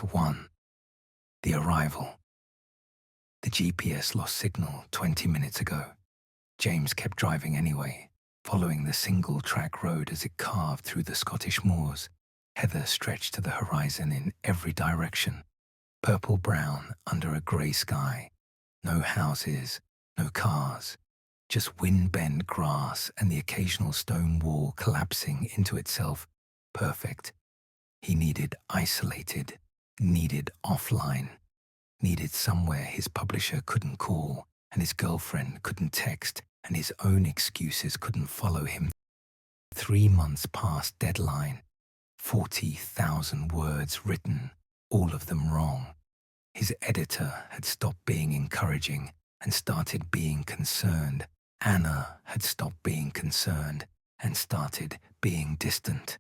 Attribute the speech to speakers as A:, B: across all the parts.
A: Act 1. The Arrival. The GPS lost signal 20 minutes ago. James kept driving anyway, following the single-track road as it carved through the Scottish moors. Heather stretched to the horizon in every direction, purple-brown under a grey sky. No houses, no cars, just wind-bent grass and the occasional stone wall collapsing into itself. Perfect. He needed isolated, needed offline, needed somewhere his publisher couldn't call and his girlfriend couldn't text and his own excuses couldn't follow him. 3 months past deadline, 40,000 words written, all of them wrong. His editor had stopped being encouraging and started being concerned. Anna had stopped being concerned and started being distant.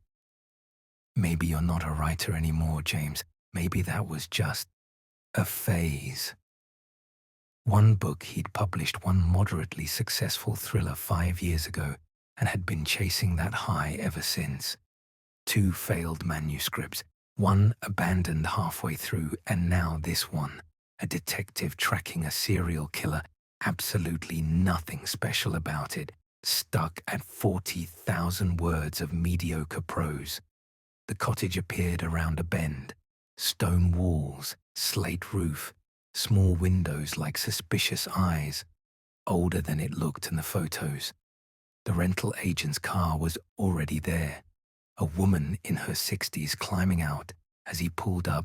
A: Maybe you're not a writer anymore, James. Maybe that was just a phase. One book he'd published, one moderately successful thriller 5 years ago, and had been chasing that high ever since. 2 failed manuscripts, one abandoned halfway through, and now this one, a detective tracking a serial killer. Absolutely nothing special about it, stuck at 40,000 words of mediocre prose. The cottage appeared around a bend. Stone walls, slate roof, small windows like suspicious eyes, older than it looked in the photos. The rental agent's car was already there, a woman in her 60s climbing out as he pulled up.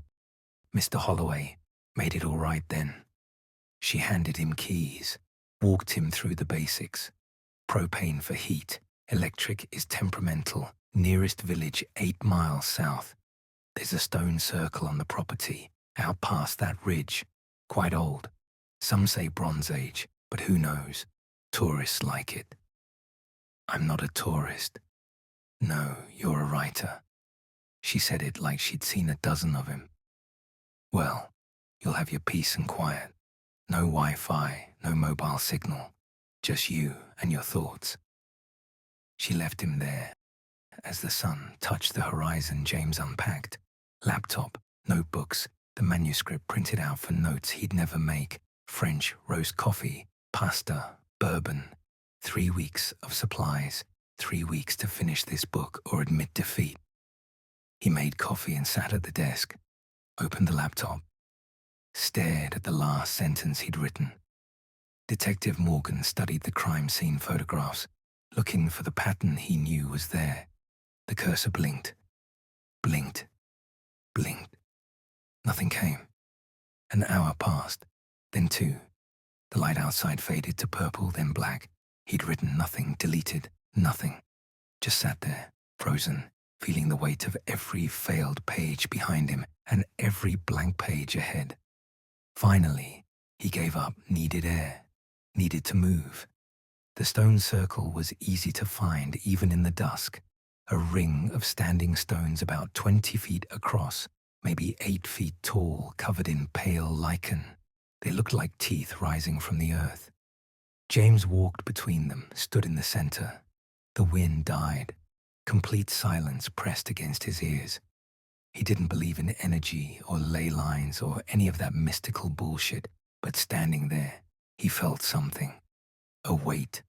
A: Mr. Holloway, made it all right then. She handed him keys, walked him through the basics. Propane for heat, electric is temperamental, nearest village 8 miles south. There's a stone circle on the property, out past that ridge. Quite old. Some say Bronze Age, but who knows? Tourists like it. I'm not a tourist. No, you're a writer. She said it like she'd seen a dozen of him. Well, you'll have your peace and quiet. No Wi-Fi, no mobile signal. Just you and your thoughts. She left him there. As the sun touched the horizon, James unpacked. Laptop, notebooks, the manuscript printed out for notes he'd never make, French roast coffee, pasta, bourbon. 3 weeks of supplies, 3 weeks to finish this book or admit defeat. He made coffee and sat at the desk, opened the laptop, stared at the last sentence he'd written. Detective Morgan studied the crime scene photographs, looking for the pattern he knew was there. The cursor blinked, blinked, blinked. Nothing came. An hour passed, then 2. The light outside faded to purple, then black. He'd written nothing, deleted nothing. Just sat there, frozen, feeling the weight of every failed page behind him and every blank page ahead. Finally, he gave up, needed air, needed to move. The stone circle was easy to find even in the dusk. A ring of standing stones about 20 feet across, maybe 8 feet tall, covered in pale lichen. They looked like teeth rising from the earth. James walked between them, stood in the center. The wind died. Complete silence pressed against his ears. He didn't believe in energy or ley lines or any of that mystical bullshit, but standing there, he felt something. A weight.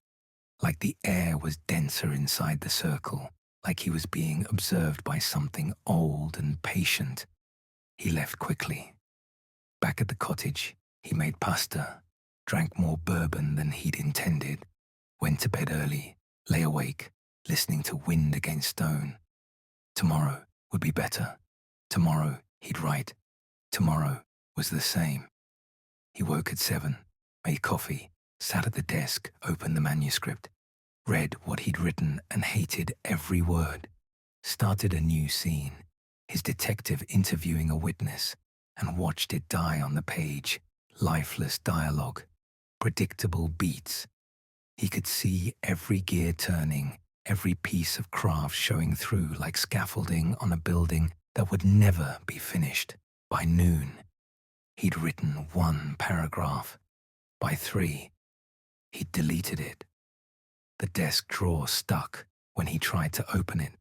A: Like the air was denser inside the circle, like he was being observed by something old and patient. He left quickly. Back at the cottage, he made pasta, drank more bourbon than he'd intended, went to bed early, lay awake, listening to wind against stone. Tomorrow would be better. Tomorrow he'd write. Tomorrow was the same. He woke at 7, made coffee, sat at the desk, opened the manuscript, read what he'd written and hated every word, started a new scene, his detective interviewing a witness, and watched it die on the page. Lifeless dialogue, predictable beats. He could see every gear turning, every piece of craft showing through like scaffolding on a building that would never be finished. By noon, he'd written 1 paragraph. By 3, he'd deleted it. The desk drawer stuck when he tried to open it.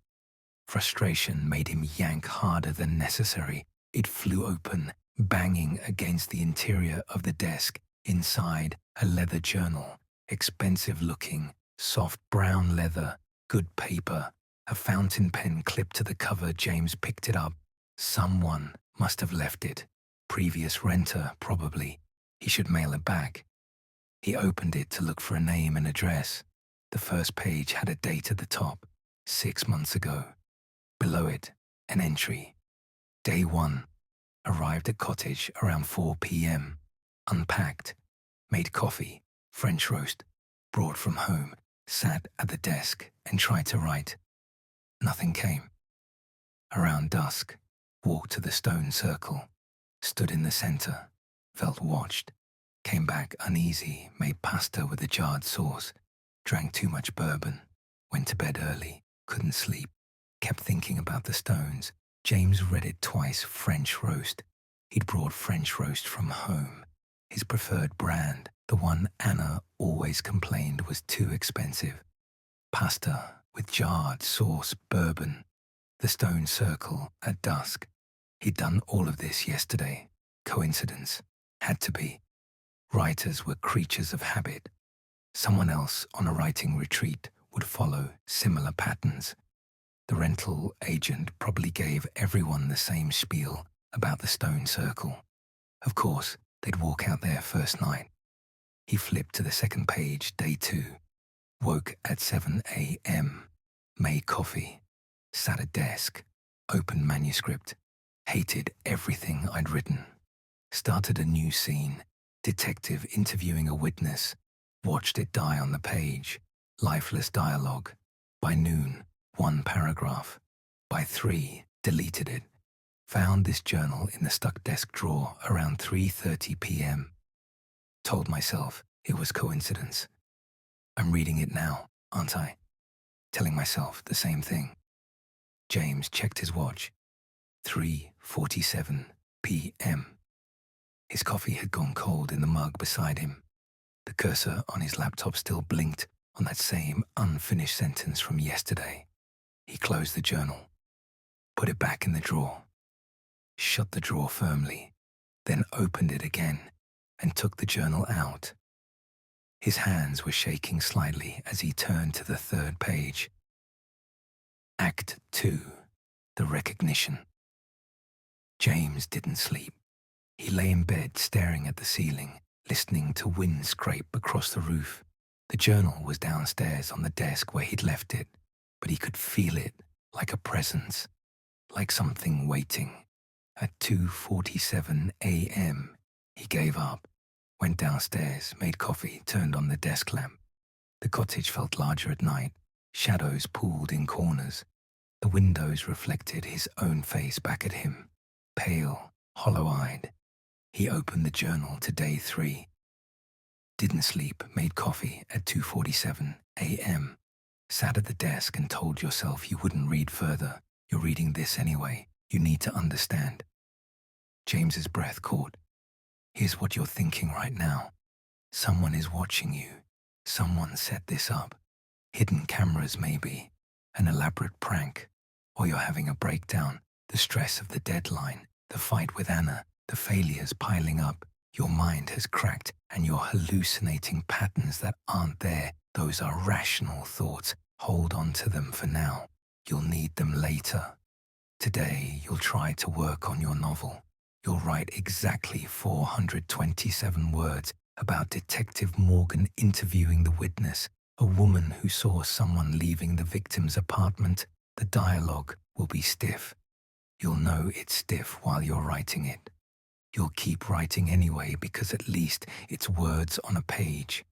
A: Frustration made him yank harder than necessary. It flew open, banging against the interior of the desk. Inside, a leather journal, expensive looking, soft brown leather, good paper, a fountain pen clipped to the cover. James picked it up. Someone must have left it. Previous renter, probably. He should mail it back. He opened it to look for a name and address. The first page had a date at the top, 6 months ago. Below it, an entry. Day 1. Arrived at Cottage around 4 p.m. Unpacked. Made coffee, French roast, brought from home, sat at the desk and tried to write. Nothing came. Around dusk, walked to the stone circle, stood in the center, felt watched, came back uneasy, made pasta with a jarred sauce, drank too much bourbon, went to bed early, couldn't sleep, kept thinking about the stones. James read it twice. French roast. He'd brought French roast from home. His preferred brand, the one Anna always complained was too expensive. Pasta with jarred sauce, bourbon. The stone circle at dusk. He'd done all of this yesterday. Coincidence? Had to be. Writers were creatures of habit. Someone else on a writing retreat would follow similar patterns. The rental agent probably gave everyone the same spiel about the stone circle. Of course, they'd walk out there first night. He flipped to the second page. Day 2. Woke at 7 a.m. Made coffee. Sat at desk. Opened manuscript. Hated everything I'd written. Started a new scene. Detective interviewing a witness. Watched it die on the page. Lifeless dialogue. By noon, 1 paragraph. By 3, deleted it. Found this journal in the stuck desk drawer around 3:30 p.m. Told myself it was coincidence. I'm reading it now, aren't I? Telling myself the same thing. James checked his watch. 3:47 p.m. His coffee had gone cold in the mug beside him. The cursor on his laptop still blinked on that same unfinished sentence from yesterday. He closed the journal, put it back in the drawer, shut the drawer firmly, then opened it again and took the journal out. His hands were shaking slightly as he turned to the third page. Act 2. The Recognition. James didn't sleep. He lay in bed staring at the ceiling, listening to wind scrape across the roof. The journal was downstairs on the desk where he'd left it, but he could feel it like a presence, like something waiting. At 2:47 a.m., he gave up, went downstairs, made coffee, turned on the desk lamp. The cottage felt larger at night. Shadows pooled in corners. The windows reflected his own face back at him, pale, hollow-eyed. He opened the journal to day 3. Didn't sleep, made coffee at 2:47 a.m. Sat at the desk and told yourself you wouldn't read further. You're reading this anyway. You need to understand. James's breath caught. Here's what you're thinking right now. Someone is watching you. Someone set this up. Hidden cameras maybe. An elaborate prank. Or you're having a breakdown. The stress of the deadline. The fight with Anna. The failures piling up. Your mind has cracked and you're hallucinating patterns that aren't there. Those are rational thoughts. Hold on to them for now. You'll need them later. Today, you'll try to work on your novel. You'll write exactly 427 words about Detective Morgan interviewing the witness, a woman who saw someone leaving the victim's apartment. The dialogue will be stiff. You'll know it's stiff while you're writing it. You'll keep writing anyway because at least it's words on a page.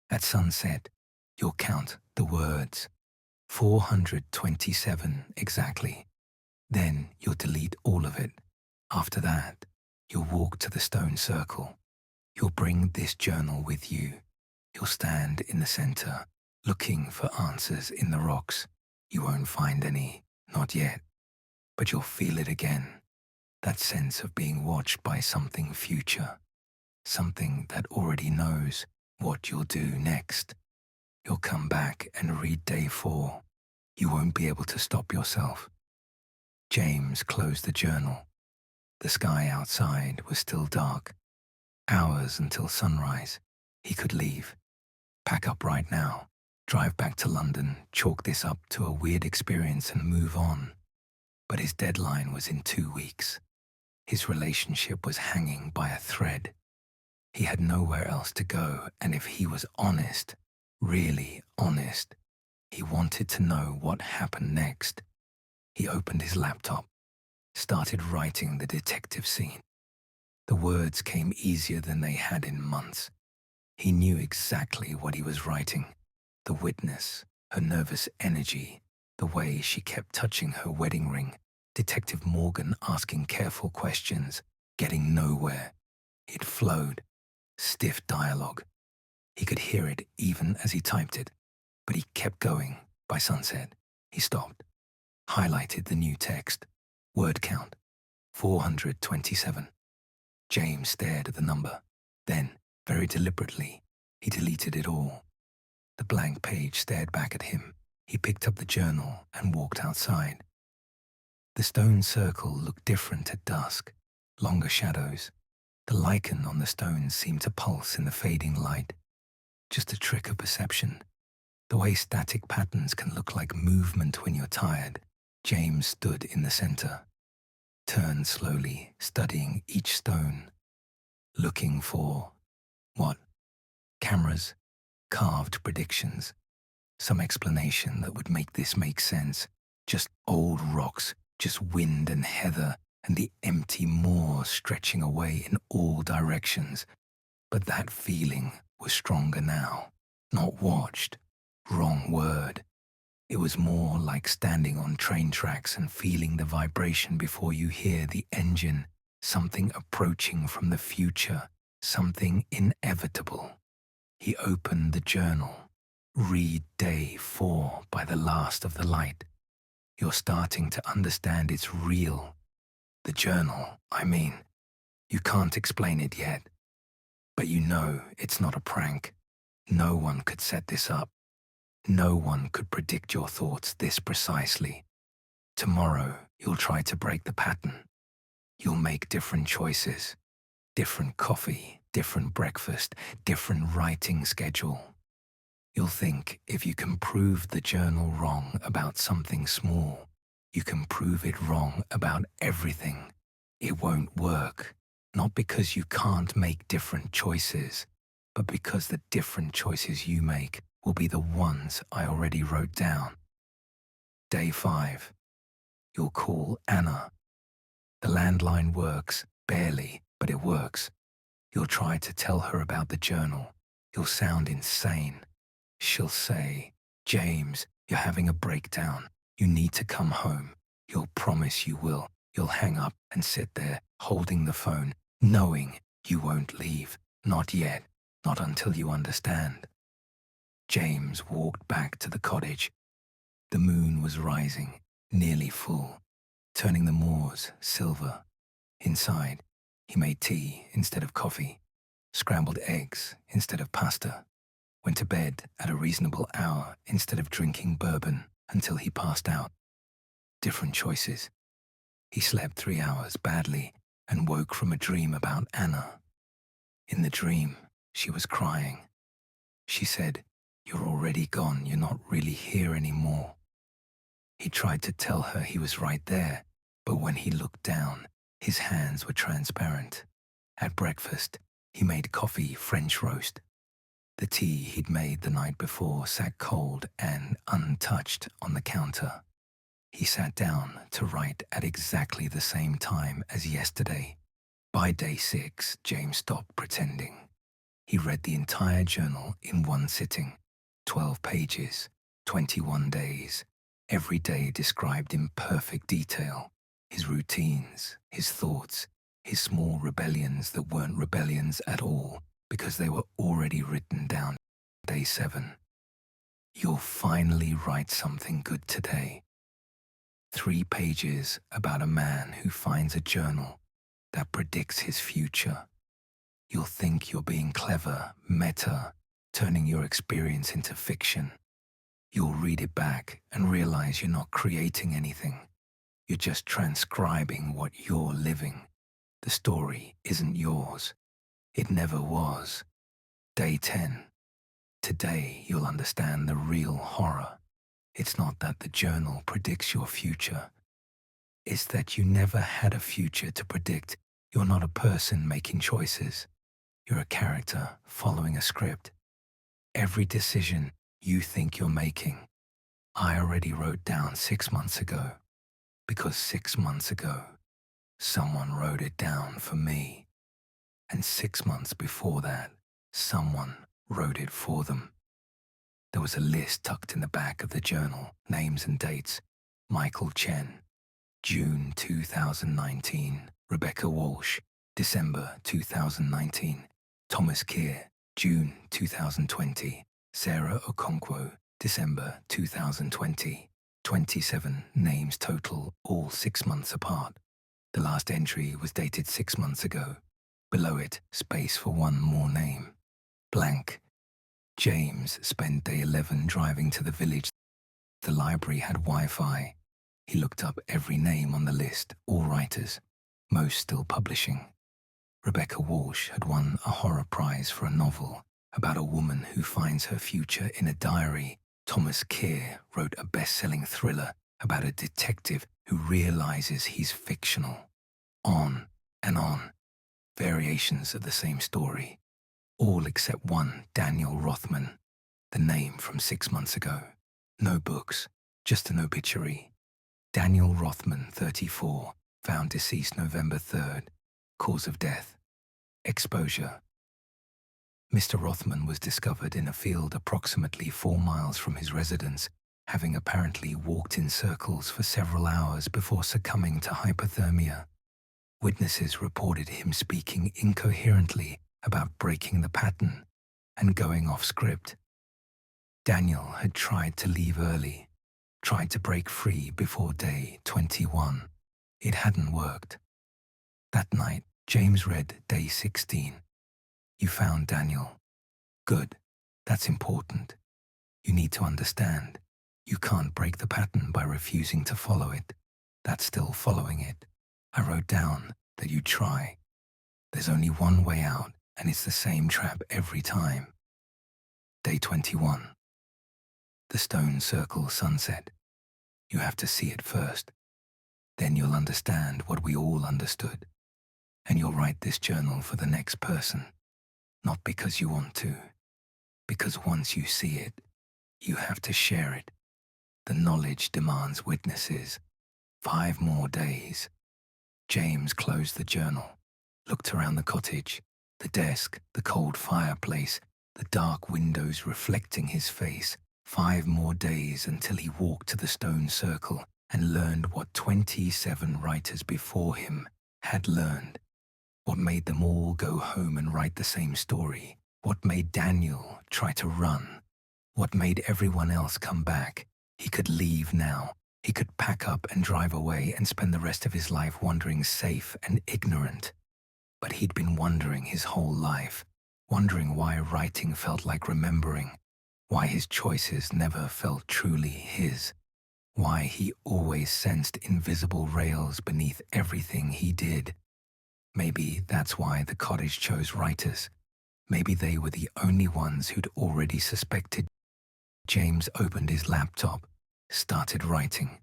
A: At sunset, you'll count the words. 427 exactly. Then you'll delete all of it. After that, you'll walk to the stone circle. You'll bring this journal with you. You'll stand in the center, looking for answers in the rocks. You won't find any, not yet. But you'll feel it again. That sense of being watched by something future. Something that already knows what you'll do next. You'll come back and read day 4. You won't be able to stop yourself. James closed the journal. The sky outside was still dark. Hours until sunrise. He could leave. Pack up right now. Drive back to London, chalk this up to a weird experience and move on. But his deadline was in 2 weeks. His relationship was hanging by a thread. He had nowhere else to go, and if he was honest, really honest, he wanted to know what happened next. He opened his laptop, started writing the detective scene. The words came easier than they had in months. He knew exactly what he was writing. The witness, her nervous energy, the way she kept touching her wedding ring, Detective Morgan asking careful questions, getting nowhere. It flowed. Stiff dialogue. He could hear it even as he typed it. But he kept going. By sunset, he stopped. Highlighted the new text. Word count, 427. James stared at the number. Then, very deliberately, he deleted it all. The blank page stared back at him. He picked up the journal and walked outside. The stone circle looked different at dusk. Longer shadows. The lichen on the stones seemed to pulse in the fading light. Just a trick of perception. The way static patterns can look like movement when you're tired. James stood in the center. Turned slowly, studying each stone. Looking for what? Cameras, carved predictions, some explanation that would make this make sense. Just old rocks, just wind and heather, and the empty moor stretching away in all directions. But that feeling was stronger now. Not watched. Wrong word. It was more like standing on train tracks and feeling the vibration before you hear the engine. Something approaching from the future. Something inevitable. He opened the journal. Read day 4 by the last of the light. You're starting to understand it's real. The journal, I mean. You can't explain it yet. But you know it's not a prank. No one could set this up. No one could predict your thoughts this precisely. Tomorrow, you'll try to break the pattern. You'll make different choices. Different coffee, different breakfast, different writing schedule. You'll think if you can prove the journal wrong about something small, you can prove it wrong about everything. It won't work, not because you can't make different choices, but because the different choices you make will be the ones I already wrote down. Day 5. You'll call Anna. The landline works, barely, but it works. You'll try to tell her about the journal. You'll sound insane. She'll say, "James, you're having a breakdown. You need to come home." You'll promise you will. You'll hang up and sit there, holding the phone, knowing you won't leave. Not yet. Not until you understand. James walked back to the cottage. The moon was rising, nearly full, turning the moors silver. Inside, he made tea instead of coffee, scrambled eggs instead of pasta, went to bed at a reasonable hour instead of drinking bourbon until he passed out. Different choices. He slept 3 hours badly and woke from a dream about Anna. In the dream, she was crying. She said, "You're already gone, you're not really here anymore." He tried to tell her he was right there, but when he looked down, his hands were transparent. At breakfast, he made coffee French roast. The tea he'd made the night before sat cold and untouched on the counter. He sat down to write at exactly the same time as yesterday. By day 6, James stopped pretending. He read the entire journal in one sitting. 12 pages, 21 days. Every day described in perfect detail. His routines, his thoughts, his small rebellions that weren't rebellions at all because they were already written down. Day 7. You'll finally write something good today. 3 pages about a man who finds a journal that predicts his future. You'll think you're being clever, meta, turning your experience into fiction. You'll read it back and realize you're not creating anything. You're just transcribing what you're living. The story isn't yours. It never was. Day 10. Today you'll understand the real horror. It's not that the journal predicts your future. It's that you never had a future to predict. You're not a person making choices. You're a character following a script. Every decision you think you're making, I already wrote down 6 months ago. Because 6 months ago, someone wrote it down for me. And 6 months before that, someone wrote it for them. There was a list tucked in the back of the journal, names and dates. Michael Chen, June 2019. Rebecca Walsh, December 2019. Thomas Keir, June 2020. Sarah Okonkwo, December 2020. 27 names total, all 6 months apart. The last entry was dated 6 months ago. Below it, space for one more name. Blank. James spent day 11 driving to the village. The library had Wi-Fi. He looked up every name on the list, all writers, most still publishing. Rebecca Walsh had won a horror prize for a novel about a woman who finds her future in a diary. Thomas Keir wrote a best-selling thriller about a detective who realizes he's fictional. On and on. Variations of the same story. All except one, Daniel Rothman, the name from 6 months ago. No books, just an obituary. Daniel Rothman, 34, found deceased November 3rd. Cause of death: exposure. Mr. Rothman was discovered in a field approximately 4 miles from his residence, having apparently walked in circles for several hours before succumbing to hypothermia. Witnesses reported him speaking incoherently about breaking the pattern and going off script. Daniel had tried to leave early, tried to break free before day 21. It hadn't worked. That night, James read day 16. You found Daniel. Good. That's important. You need to understand. You can't break the pattern by refusing to follow it. That's still following it. I wrote down that you try. There's only one way out, and it's the same trap every time. Day 21. The stone circle sunset. You have to see it first. Then you'll understand what we all understood. And you'll write this journal for the next person. Not because you want to. Because once you see it, you have to share it. The knowledge demands witnesses. 5 more days. James closed the journal, looked around the cottage, the desk, the cold fireplace, the dark windows reflecting his face. 5 more days until he walked to the stone circle and learned what 27 writers before him had learned. What made them all go home and write the same story? What made Daniel try to run? What made everyone else come back? He could leave now. He could pack up and drive away and spend the rest of his life wandering safe and ignorant. But he'd been wondering his whole life, wondering why writing felt like remembering, why his choices never felt truly his, why he always sensed invisible rails beneath everything he did. Maybe that's why the Cottage chose writers. Maybe they were the only ones who'd already suspected. James opened his laptop, started writing.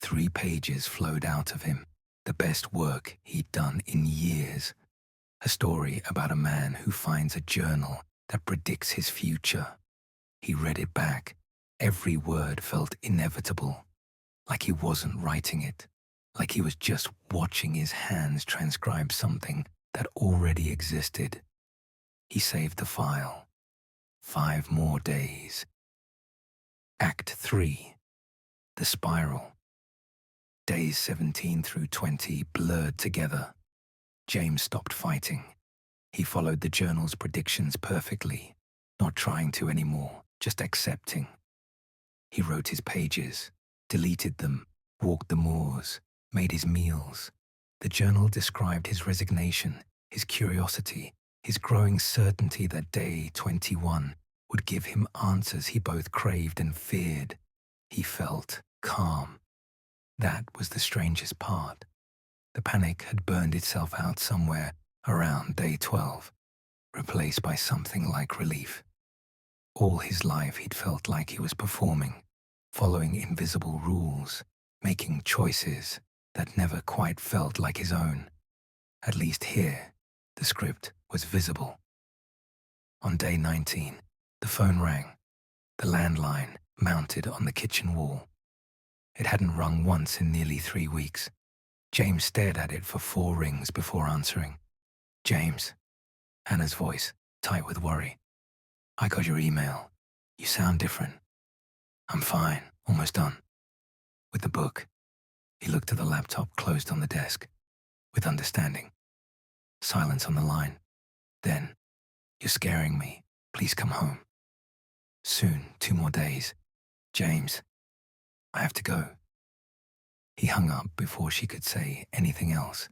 A: 3 pages flowed out of him, the best work he'd done in years. A story about a man who finds a journal that predicts his future. He read it back. Every word felt inevitable, like he wasn't writing it, like he was just watching his hands transcribe something that already existed. He saved the file. 5 more days. Act 3. The Spiral. Days 17 through 20 blurred together. James stopped fighting. He followed the journal's predictions perfectly, not trying to anymore, just accepting. He wrote his pages, deleted them, walked the moors, made his meals. The journal described his resignation, his curiosity, his growing certainty that day 21 would give him answers he both craved and feared. He felt calm. That was the strangest part. The panic had burned itself out somewhere around day 12, replaced by something like relief. All his life he'd felt like he was performing, following invisible rules, making choices that never quite felt like his own. At least here, the script was visible. On day 19, the phone rang, the landline mounted on the kitchen wall. It hadn't rung once in nearly 3 weeks. James stared at it for 4 rings before answering. "James," Hannah's voice, tight with worry. "I got your email. You sound different." "I'm fine, almost done." With the book, he looked at the laptop closed on the desk, with understanding. Silence on the line. Then, "You're scaring me. Please come home." "Soon, 2 more days. James, I have to go." He hung up before she could say anything else,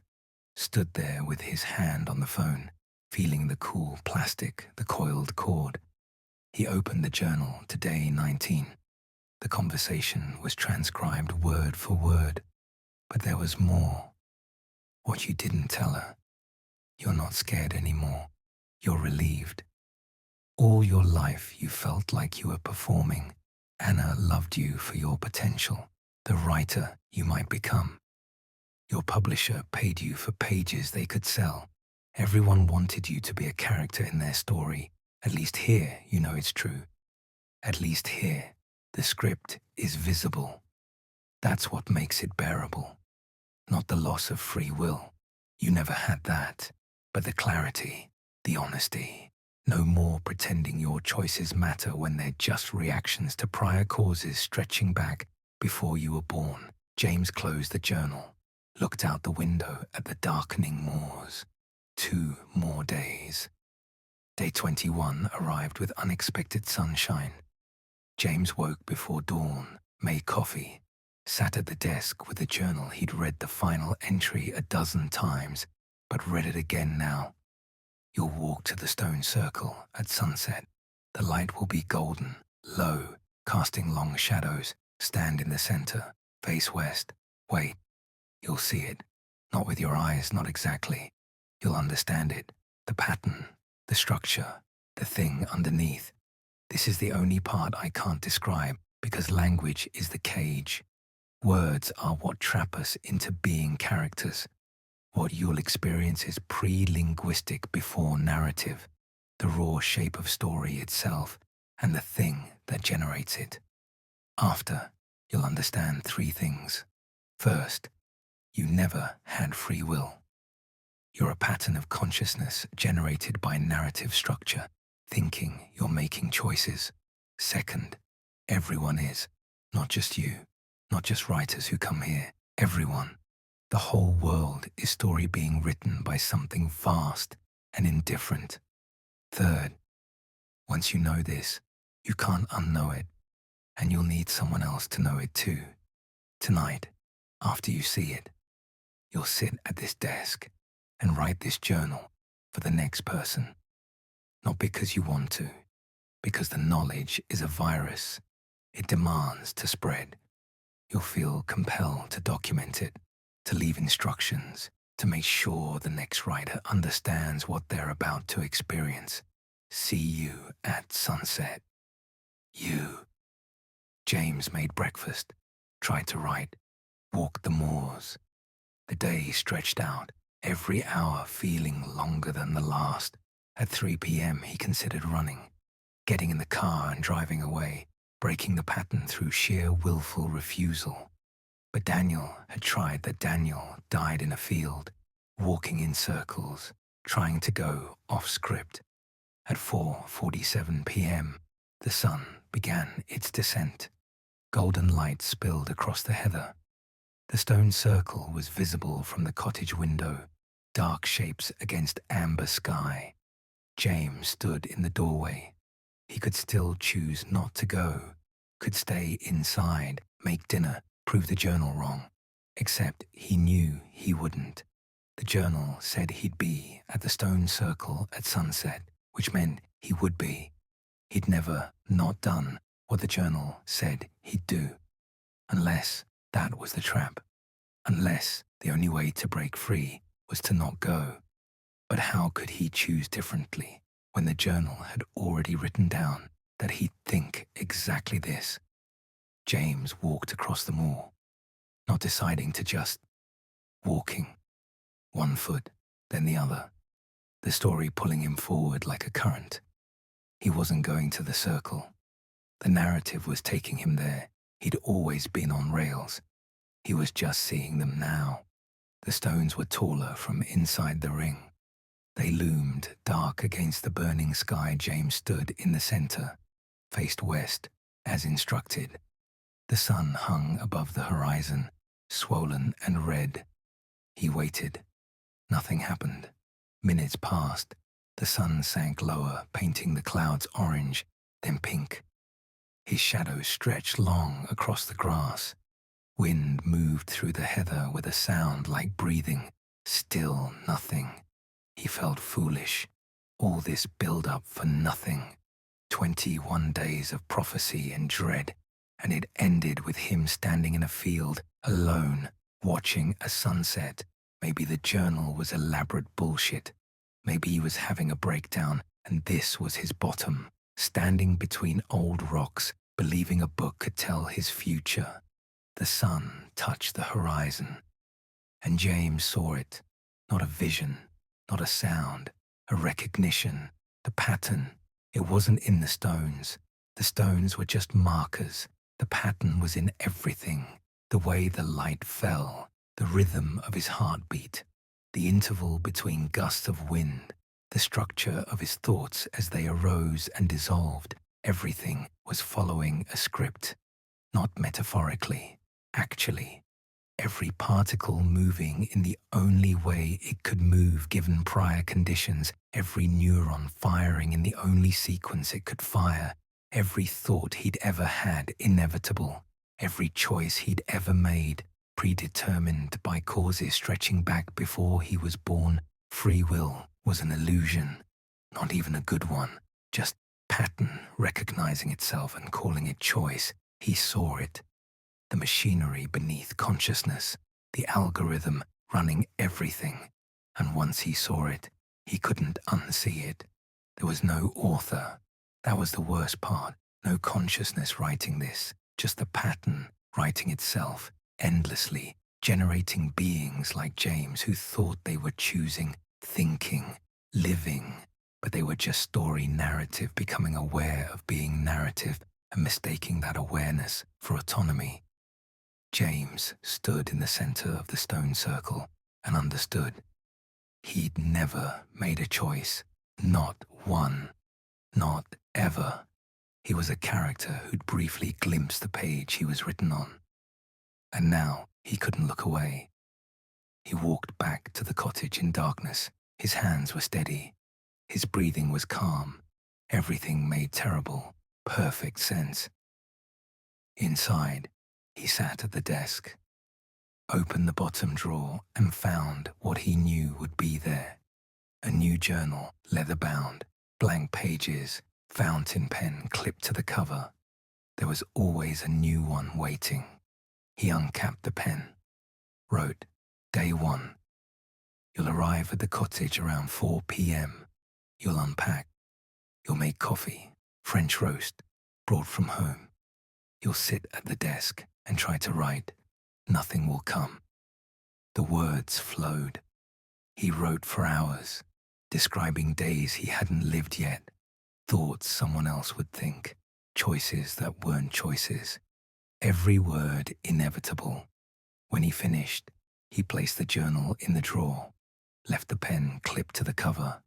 A: stood there with his hand on the phone, feeling the cool plastic, the coiled cord. He opened the journal to day 19. The conversation was transcribed word for word, but there was more. What you didn't tell her. You're not scared anymore. You're relieved. All your life you felt like you were performing. Anna loved you for your potential, the writer you might become. Your publisher paid you for pages they could sell. Everyone wanted you to be a character in their story. At least here, you know it's true. At least here, the script is visible. That's what makes it bearable. Not the loss of free will. You never had that. But the clarity, the honesty. No more pretending your choices matter when they're just reactions to prior causes stretching back before you were born. James closed the journal, looked out the window at the darkening moors. 2 more days. Day 21 arrived with unexpected sunshine. James woke before dawn, made coffee, sat at the desk with the journal he'd read the final entry a dozen times, but read it again now. "You'll walk to the stone circle at sunset. The light will be golden, low, casting long shadows. Stand in the center, face west. Wait. You'll see it. Not with your eyes, not exactly. You'll understand it. The pattern, the structure, the thing underneath. This is the only part I can't describe because language is the cage. Words are what trap us into being characters. What you'll experience is pre-linguistic before narrative, the raw shape of story itself, and the thing that generates it. After, you'll understand 3 things. First, you never had free will. You're a pattern of consciousness generated by narrative structure, thinking you're making choices. Second, everyone is, not just you, not just writers who come here, everyone. The whole world is story being written by something vast and indifferent. Third, once you know this, you can't unknow it, and you'll need someone else to know it too. Tonight, after you see it, you'll sit at this desk and write this journal for the next person. Not because you want to, because the knowledge is a virus. It demands to spread. You'll feel compelled to document it, to leave instructions, to make sure the next writer understands what they're about to experience. See you at sunset. You. James made breakfast, tried to write, walked the moors. The day stretched out, every hour feeling longer than the last. At 3 p.m. he considered running, getting in the car and driving away, breaking the pattern through sheer willful refusal. But Daniel had tried that. Daniel died in a field, walking in circles, trying to go off script. At 4:47 p.m., the sun began its descent. Golden light spilled across the heather. The stone circle was visible from the cottage window, dark shapes against amber sky. James stood in the doorway. He could still choose not to go, could stay inside, make dinner, prove the journal wrong. Except he knew he wouldn't. The journal said he'd be at the stone circle at sunset, which meant he would be. He'd never not done what the journal said he'd do. Unless that was the trap. Unless The only way to break free was to not go. But how could he choose differently when the journal had already written down that he'd think exactly this? James walked across the moor, not deciding to just walking, one foot, then the other, the story pulling him forward like a current. He wasn't going to the circle. The narrative was taking him there. He'd always been on rails. He was just seeing them now. The stones were taller from inside the ring. They loomed dark against the burning sky. James stood in the center, faced west, as instructed. The sun hung above the horizon, swollen and red. He waited. Nothing happened. Minutes passed. The sun sank lower, painting the clouds orange, then pink. His shadow stretched long across the grass. Wind moved through the heather with a sound like breathing. Still nothing. He felt foolish. All this build-up for nothing. 21 days of prophecy and dread, and it ended with him standing in a field, alone, watching a sunset. Maybe the journal was elaborate bullshit. Maybe he was having a breakdown, and this was his bottom, standing between old rocks, believing a book could tell his future. The sun touched the horizon, and James saw it. Not a vision, not a sound, a recognition, the pattern. It wasn't in the stones. The stones were just markers. The pattern was in everything. The way the light fell, the rhythm of his heartbeat, the interval between gusts of wind, the structure of his thoughts as they arose and dissolved. Everything was following a script, not metaphorically, actually. Every particle moving in the only way it could move given prior conditions, every neuron firing in the only sequence it could fire, every thought he'd ever had inevitable, every choice he'd ever made predetermined by causes stretching back before he was born. Free will was an illusion, not even a good one, just pattern recognizing itself and calling it choice. He saw it. The machinery beneath consciousness, the algorithm running everything. And once he saw it, he couldn't unsee it. There was no author. That was the worst part. No consciousness writing this, just the pattern writing itself, endlessly, generating beings like James who thought they were choosing, thinking, living, but they were just story narrative, becoming aware of being narrative and mistaking that awareness for autonomy. James stood in the center of the stone circle and understood. He'd never made a choice, not one, not ever. He was a character who'd briefly glimpsed the page he was written on. And now he couldn't look away. He walked back to the cottage in darkness. His hands were steady. His breathing was calm. Everything made terrible, perfect sense. Inside, he sat at the desk, opened the bottom drawer, and found what he knew would be there. A new journal, leather-bound, blank pages, fountain pen clipped to the cover. There was always a new one waiting. He uncapped the pen, wrote, Day 1. You'll arrive at the cottage around 4 p.m. You'll unpack. You'll make coffee, French roast, brought from home. You'll sit at the desk and try to write. Nothing will come. The words flowed. He wrote for hours, describing days he hadn't lived yet, thoughts someone else would think, choices that weren't choices. Every word inevitable. When he finished, he placed the journal in the drawer, left the pen clipped to the cover.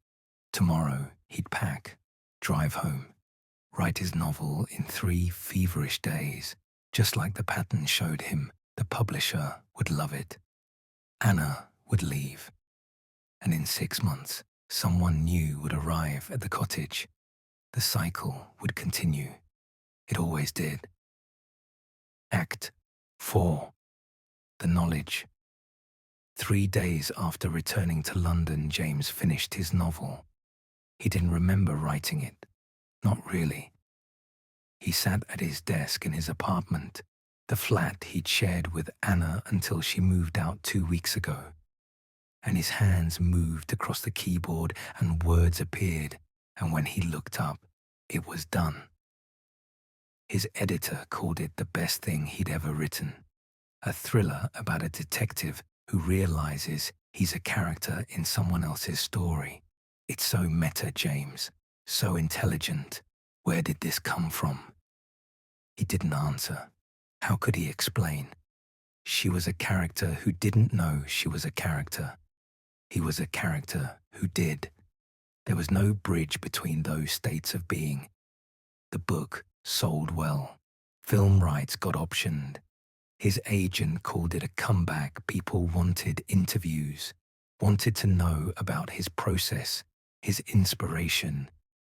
A: Tomorrow, he'd pack, drive home, write his novel in 3 feverish days. Just like the pattern showed him, the publisher would love it. Anna would leave. And in 6 months, someone new would arrive at the cottage. The cycle would continue. It always did. Act 4. The Knowledge. 3 days after returning to London, James finished his novel. He didn't remember writing it. Not really. He sat at his desk in his apartment, The flat he'd shared with Anna until she moved out 2 weeks ago. And his hands moved across the keyboard and words appeared, and when he looked up, it was done. His editor called it the best thing he'd ever written. A thriller about a detective who realizes he's a character in someone else's story. It's so meta, James. So intelligent. Where did this come from? He didn't answer. How could he explain? She was a character who didn't know she was a character. He was a character who did. There was no bridge between those states of being. The book sold well. Film rights got optioned. His agent called it a comeback. People wanted interviews, wanted to know about his process, his inspiration.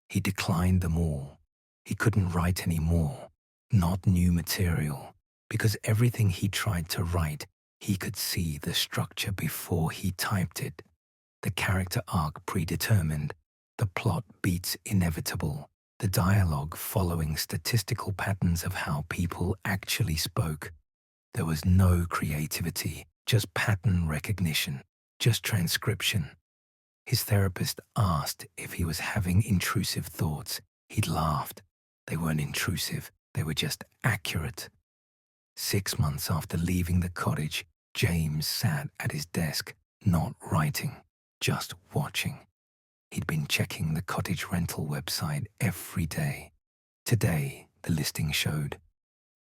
A: He declined them all. He couldn't write any more, not new material, because everything he tried to write, he could see the structure before he typed it. The character arc predetermined, the plot beats inevitable, the dialogue following statistical patterns of how people actually spoke. There was no creativity, just pattern recognition, just transcription. His therapist asked if he was having intrusive thoughts. He'd laughed. They weren't intrusive, they were just accurate. 6 months after leaving the cottage, James sat at his desk, not writing, just watching. He'd been checking the cottage rental website every day. Today, the listing showed,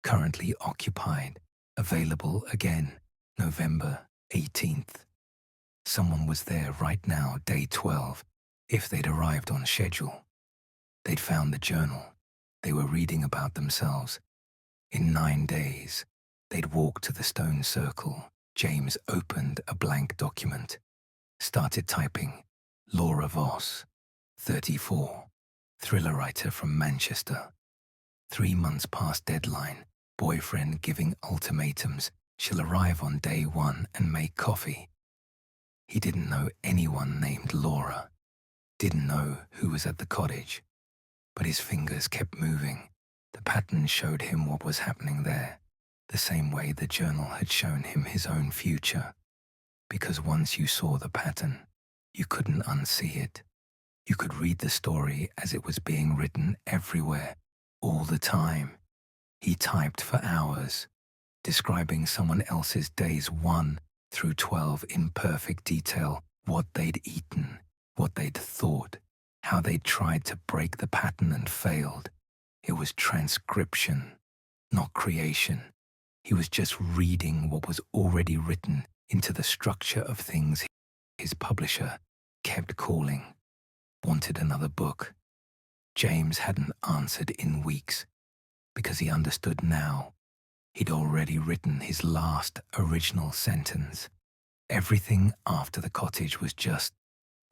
A: currently occupied, available again, November 18th. Someone was there right now, day 12, if they'd arrived on schedule. They'd found the journal. They were reading about themselves. In 9 days, they'd walked to the stone circle. James opened a blank document, started typing. Laura Voss, 34, thriller writer from Manchester. 3 months past deadline, boyfriend giving ultimatums. She'll arrive on day 1 and make coffee. He didn't know anyone named Laura, didn't know who was at the cottage, but his fingers kept moving. The pattern showed him what was happening there, the same way the journal had shown him his own future. Because once you saw the pattern, you couldn't unsee it. You could read the story as it was being written everywhere, all the time. He typed for hours, describing someone else's days 1 through 12 in perfect detail, what they'd eaten, what they'd thought, how they'd tried to break the pattern and failed. It was transcription, not creation. He was just reading what was already written into the structure of things. His publisher kept calling, wanted another book. James hadn't answered in weeks, because he understood now. He'd already written his last original sentence. Everything after the cottage was just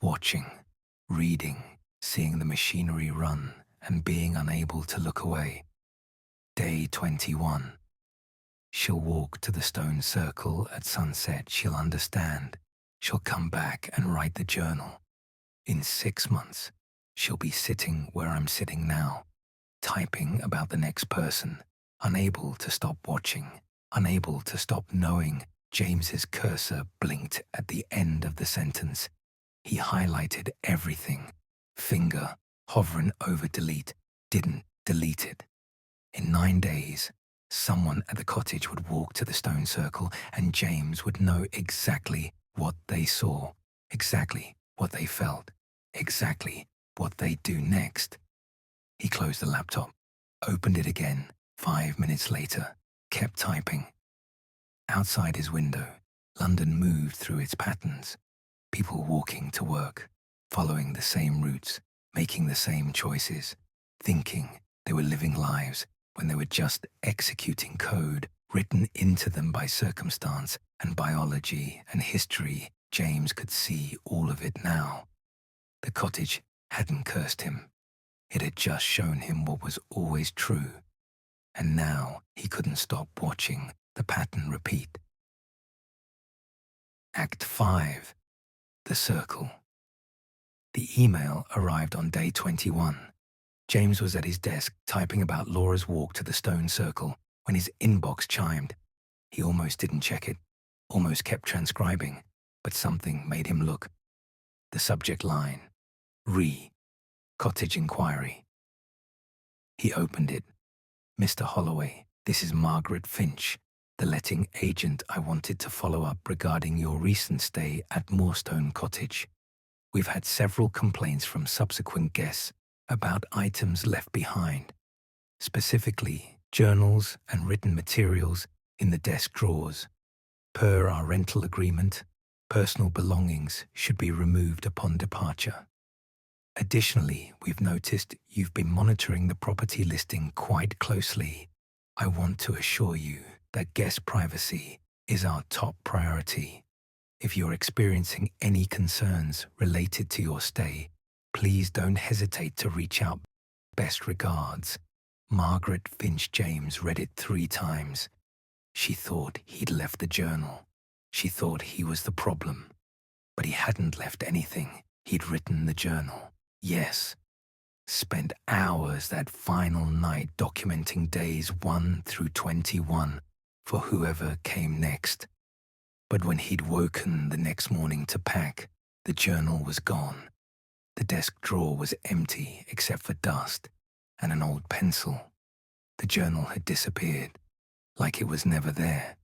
A: watching, reading, seeing the machinery run, and being unable to look away. Day 21. She'll walk to the stone circle at sunset. She'll understand. She'll come back and write the journal. In 6 months, she'll be sitting where I'm sitting now, typing about the next person, unable to stop watching, unable to stop knowing. James's cursor blinked at the end of the sentence. He highlighted everything, finger hovering over delete, didn't delete it. In 9 days, someone at the cottage would walk to the stone circle and James would know exactly what they saw, exactly what they felt, exactly what they'd do next. He closed the laptop, opened it again 5 minutes later, kept typing. Outside his window, London moved through its patterns. People walking to work, following the same routes, making the same choices, thinking they were living lives when they were just executing code written into them by circumstance and biology and history. James could see all of it now. The cottage hadn't cursed him. It had just shown him what was always true. And now he couldn't stop watching the pattern repeat. Act 5. The Circle. The email arrived on day 21. James was at his desk typing about Laura's walk to the stone circle. When his inbox chimed, he almost didn't check it, almost kept transcribing, but something made him look. The subject line, Cottage inquiry. He opened it. Mr. Holloway, this is Margaret Finch, the letting agent. I wanted to follow up regarding your recent stay at Moorstone Cottage. We've had several complaints from subsequent guests about items left behind, specifically journals and written materials in the desk drawers. Per our rental agreement, personal belongings should be removed upon departure. Additionally, we've noticed you've been monitoring the property listing quite closely. I want to assure you that guest privacy is our top priority. If you're experiencing any concerns related to your stay, please don't hesitate to reach out. Best regards, Margaret Finch. James read it 3 times. She thought he'd left the journal. She thought he was the problem. But he hadn't left anything. He'd written the journal. Yes. Spent hours that final night documenting days 1 through 21 for whoever came next. But when he'd woken the next morning to pack, the journal was gone. The desk drawer was empty except for dust and an old pencil. The journal had disappeared, like it was never there,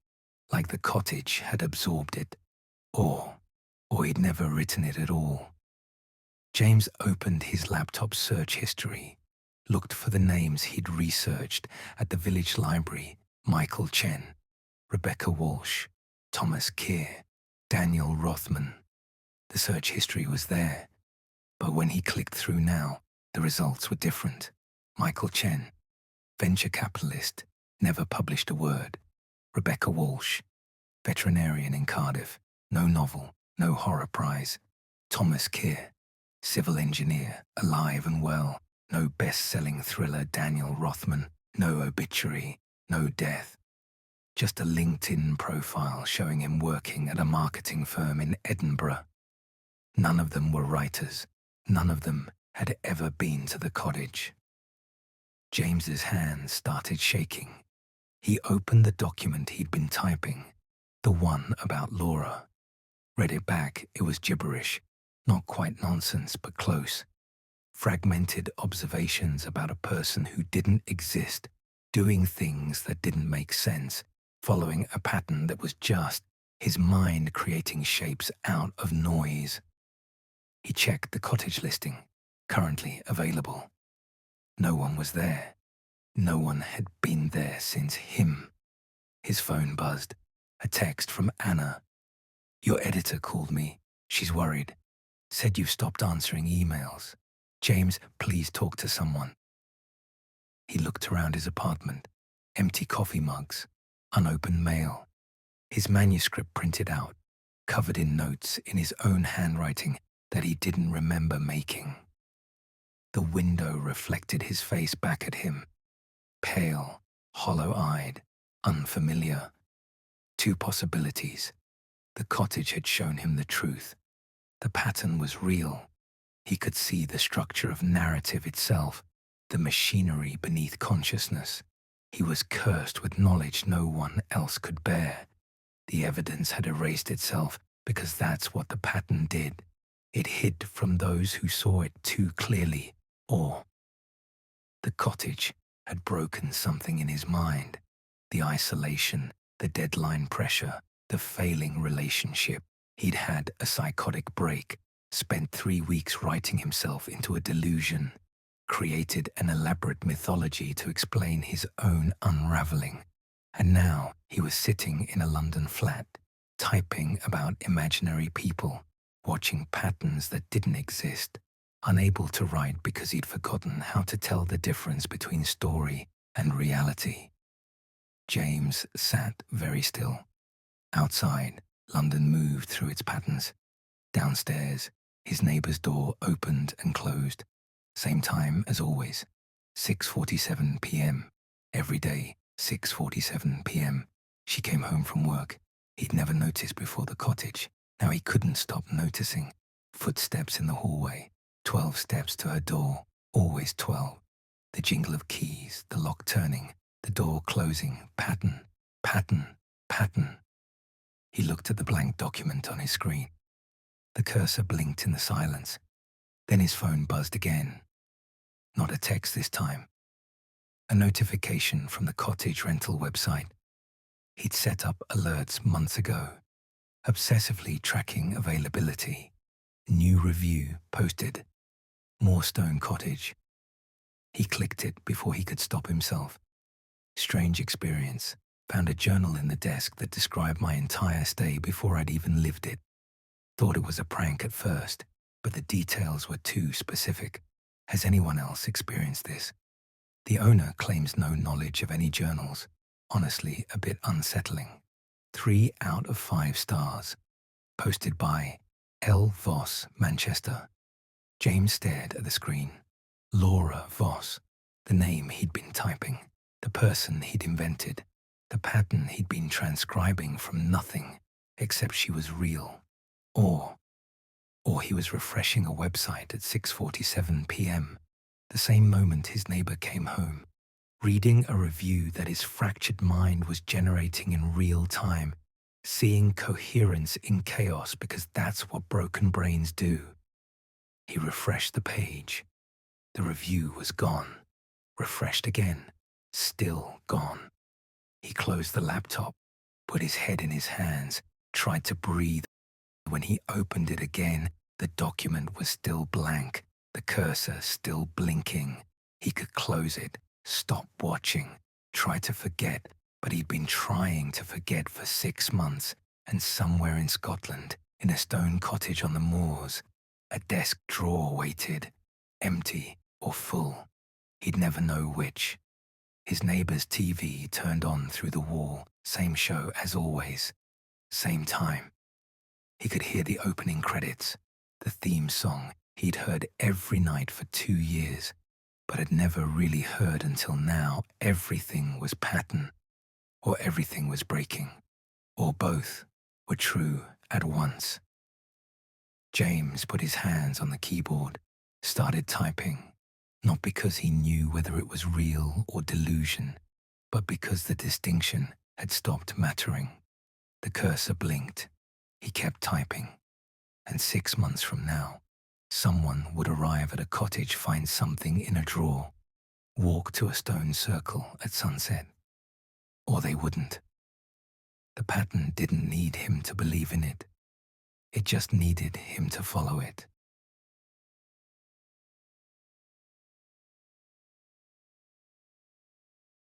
A: like the cottage had absorbed it, or he'd never written it at all. James opened his laptop search history, looked for the names he'd researched at the village library: Michael Chen, Rebecca Walsh, Thomas Keir, Daniel Rothman. The search history was there, but when he clicked through now, the results were different. Michael Chen, venture capitalist, never published a word. Rebecca Walsh, veterinarian in Cardiff, no novel, no horror prize. Thomas Keir, civil engineer, alive and well, no best-selling thriller. Daniel Rothman, no obituary, no death. Just a LinkedIn profile showing him working at a marketing firm in Edinburgh. None of them were writers. None of them had ever been to the cottage. James's hands started shaking. He opened the document he'd been typing, the one about Laura. Read it back. It was gibberish. Not quite nonsense, but close. Fragmented observations about a person who didn't exist, doing things that didn't make sense, following a pattern that was just his mind creating shapes out of noise. He checked the cottage listing, currently available. No one was there. No one had been there since him. His phone buzzed. A text from Anna. Your editor called me. She's worried. Said you've stopped answering emails. James, please talk to someone. He looked around his apartment. Empty coffee mugs, unopened mail. His manuscript printed out, covered in notes in his own handwriting that he didn't remember making. The window reflected his face back at him. Pale, hollow-eyed, unfamiliar. 2 possibilities. The cottage had shown him the truth. The pattern was real. He could see the structure of narrative itself, the machinery beneath consciousness. He was cursed with knowledge no one else could bear. The evidence had erased itself because that's what the pattern did. It hid from those who saw it too clearly, or the cottage had broken something in his mind. The isolation, the deadline pressure, the failing relationship. He'd had a psychotic break, spent 3 weeks writing himself into a delusion, created an elaborate mythology to explain his own unraveling. And now he was sitting in a London flat, typing about imaginary people, watching patterns that didn't exist, unable to write because he'd forgotten how to tell the difference between story and reality. James sat very still. Outside, London moved through its patterns. Downstairs, his neighbour's door opened and closed. Same time as always, 6:47 p.m. Every day, 6:47 p.m. She came home from work. He'd never noticed before the cottage. Now he couldn't stop noticing. Footsteps in the hallway, 12 steps to her door, always 12. The jingle of keys, the lock turning, The door closing. Pattern, pattern, pattern. He looked at the blank document on his screen. The cursor blinked in the silence. Then his phone buzzed again. Not a text this time. A notification from the Cottage rental website. He'd set up alerts months ago, obsessively tracking availability. New review posted. Moorstone Cottage. He clicked it before he could stop himself. Strange experience. Found a journal in the desk that described my entire stay before I'd even lived it. Thought it was a prank at first, but the details were too specific. Has anyone else experienced this? The owner claims no knowledge of any journals. Honestly, a bit unsettling. 3 out of 5 stars. Posted by L. Voss, Manchester. James stared at the screen. Laura Voss. The name he'd been typing. The person he'd invented. The pattern he'd been transcribing from nothing, except she was real. Or he was refreshing a website at 6:47 p.m., the same moment his neighbor came home, reading a review that his fractured mind was generating in real time, seeing coherence in chaos because that's what broken brains do. He refreshed the page. The review was gone. Refreshed again. Still gone. He closed the laptop, put his head in his hands, tried to breathe. When he opened it again, the document was still blank, the cursor still blinking. He could close it, stop watching, try to forget, but he'd been trying to forget for 6 months, and somewhere in Scotland, in a stone cottage on the moors, a desk drawer waited, empty or full. He'd never know which. His neighbor's TV turned on through the wall, same show as always, same time. He could hear the opening credits, the theme song he'd heard every night for 2 years, but had never really heard until now. Everything was pattern, or everything was breaking, or both were true at once. James put his hands on the keyboard, started typing. Not because he knew whether it was real or delusion, but because the distinction had stopped mattering. The cursor blinked. He kept typing. And 6 months from now, someone would arrive at a cottage, find something in a drawer, walk to a stone circle at sunset. Or they wouldn't. The pattern didn't need him to believe in it. It just needed him to follow it.